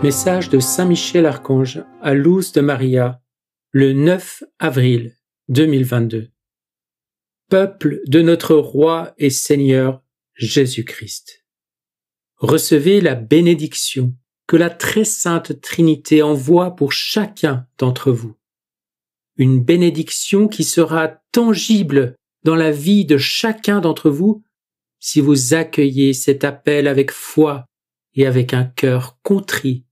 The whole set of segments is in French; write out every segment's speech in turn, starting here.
Message de Saint Michel Archange à Luz de Maria, le 9 avril 2022. Peuple de notre Roi et Seigneur Jésus-Christ. Recevez la bénédiction que la très sainte Trinité envoie pour chacun d'entre vous. Une bénédiction qui sera tangible dans la vie de chacun d'entre vous si vous accueillez cet appel avec foi et avec un cœur contrit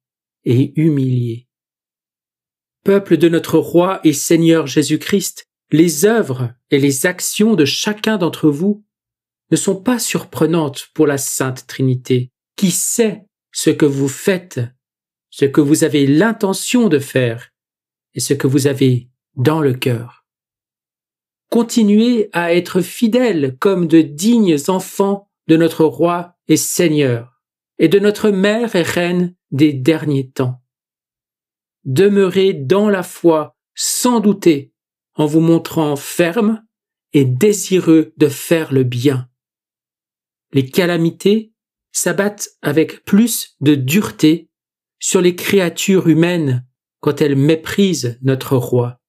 et humilié. Peuple de notre Roi et Seigneur Jésus-Christ, les œuvres et les actions de chacun d'entre vous ne sont pas surprenantes pour la Sainte Trinité, qui sait ce que vous faites, ce que vous avez l'intention de faire et ce que vous avez dans le cœur. Continuez à être fidèles comme de dignes enfants de notre Roi et Seigneur et de notre Mère et Reine des derniers temps. Demeurez dans la foi sans douter en vous montrant ferme et désireux de faire le bien. Les calamités s'abattent avec plus de dureté sur les créatures humaines quand elles méprisent notre Roi.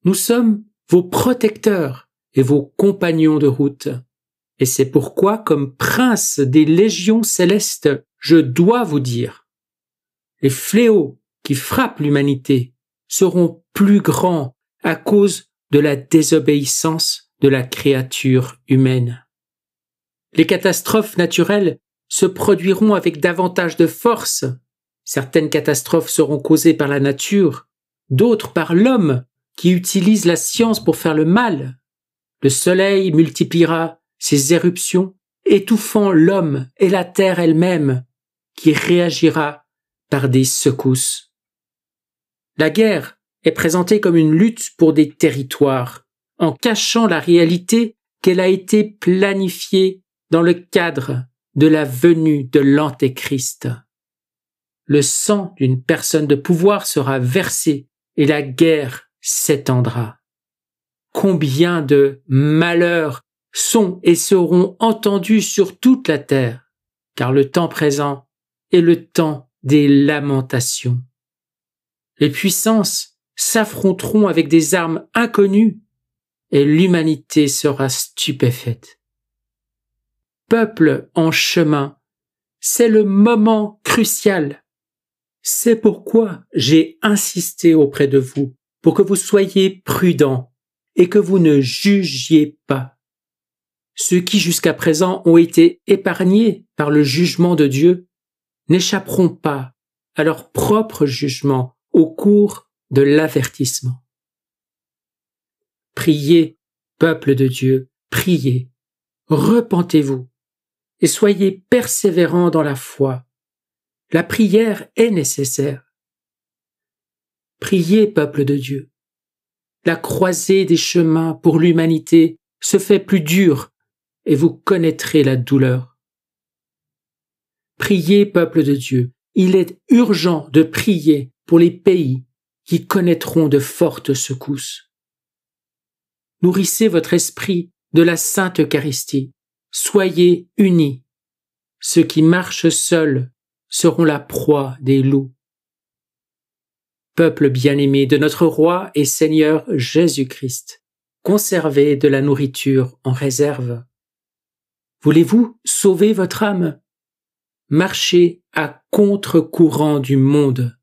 Nous sommes vos protecteurs et vos compagnons de route. Et c'est pourquoi, comme prince des légions célestes, je dois vous dire, les fléaux qui frappent l'humanité seront plus grands à cause de la désobéissance de la créature humaine. Les catastrophes naturelles se produiront avec davantage de force. Certaines catastrophes seront causées par la nature, d'autres par l'homme qui utilise la science pour faire le mal. Le soleil multipliera ses éruptions, étouffant l'homme et la terre elle-même, qui réagira par des secousses. La guerre est présentée comme une lutte pour des territoires, en cachant la réalité qu'elle a été planifiée dans le cadre de la venue de l'Antéchrist. Le sang d'une personne de pouvoir sera versé et la guerre s'étendra. Combien de malheurs sont et seront entendus sur toute la terre, car le temps présent est le temps des lamentations. Les puissances s'affronteront avec des armes inconnues et l'humanité sera stupéfaite. Peuple en chemin, c'est le moment crucial. C'est pourquoi j'ai insisté auprès de vous pour que vous soyez prudents et que vous ne jugiez pas. Ceux qui jusqu'à présent ont été épargnés par le jugement de Dieu n'échapperont pas à leur propre jugement au cours de l'avertissement. Priez, peuple de Dieu, priez, repentez-vous et soyez persévérants dans la foi. La prière est nécessaire. Priez, peuple de Dieu. La croisée des chemins pour l'humanité se fait plus dure et vous connaîtrez la douleur. Priez, peuple de Dieu, il est urgent de prier pour les pays qui connaîtront de fortes secousses. Nourrissez votre esprit de la Sainte Eucharistie, soyez unis. Ceux qui marchent seuls seront la proie des loups. Peuple bien-aimé de notre Roi et Seigneur Jésus-Christ, conservez de la nourriture en réserve. Voulez-vous sauver votre âme? Marchez à contre-courant du monde.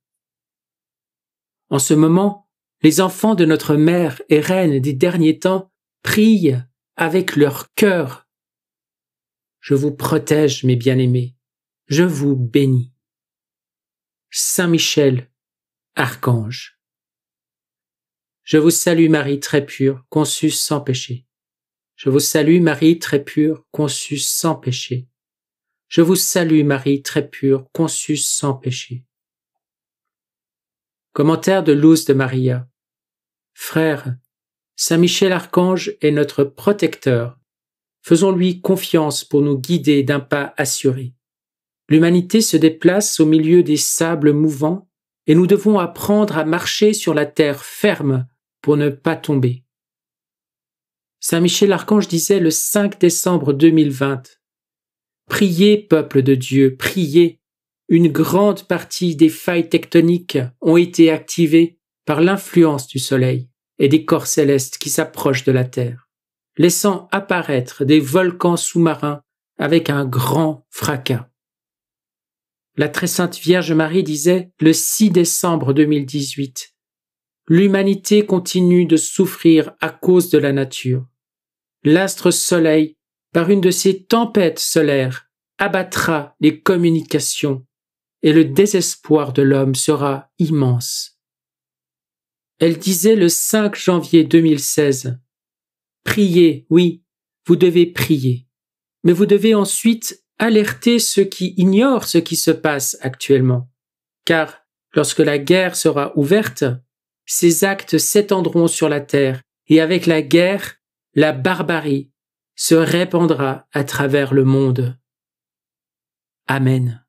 En ce moment, les enfants de notre Mère et Reine des derniers temps prient avec leur cœur. Je vous protège, mes bien-aimés. Je vous bénis. Saint Michel, Archange. Je vous salue Marie très pure, conçue sans péché. Je vous salue Marie très pure, conçue sans péché. Je vous salue Marie très pure, conçue sans péché. Commentaire de Luz de Maria. Frères, Saint Michel Archange est notre protecteur. Faisons-lui confiance pour nous guider d'un pas assuré. L'humanité se déplace au milieu des sables mouvants et nous devons apprendre à marcher sur la terre ferme pour ne pas tomber. Saint Michel Archange disait le 5 décembre 2020 « Priez, peuple de Dieu, priez, une grande partie des failles tectoniques ont été activées par l'influence du Soleil et des corps célestes qui s'approchent de la Terre, laissant apparaître des volcans sous-marins avec un grand fracas. La très sainte Vierge Marie disait le 6 décembre 2018 « L'humanité continue de souffrir à cause de la nature. L'astre Soleil, par une de ses tempêtes solaires, abattra les communications et le désespoir de l'homme sera immense. » Elle disait le 5 janvier 2016 « Priez, oui, vous devez prier, mais vous devez ensuite alerter ceux qui ignorent ce qui se passe actuellement, car lorsque la guerre sera ouverte, ces actes s'étendront sur la terre et avec la guerre, la barbarie se répandra à travers le monde. Amen.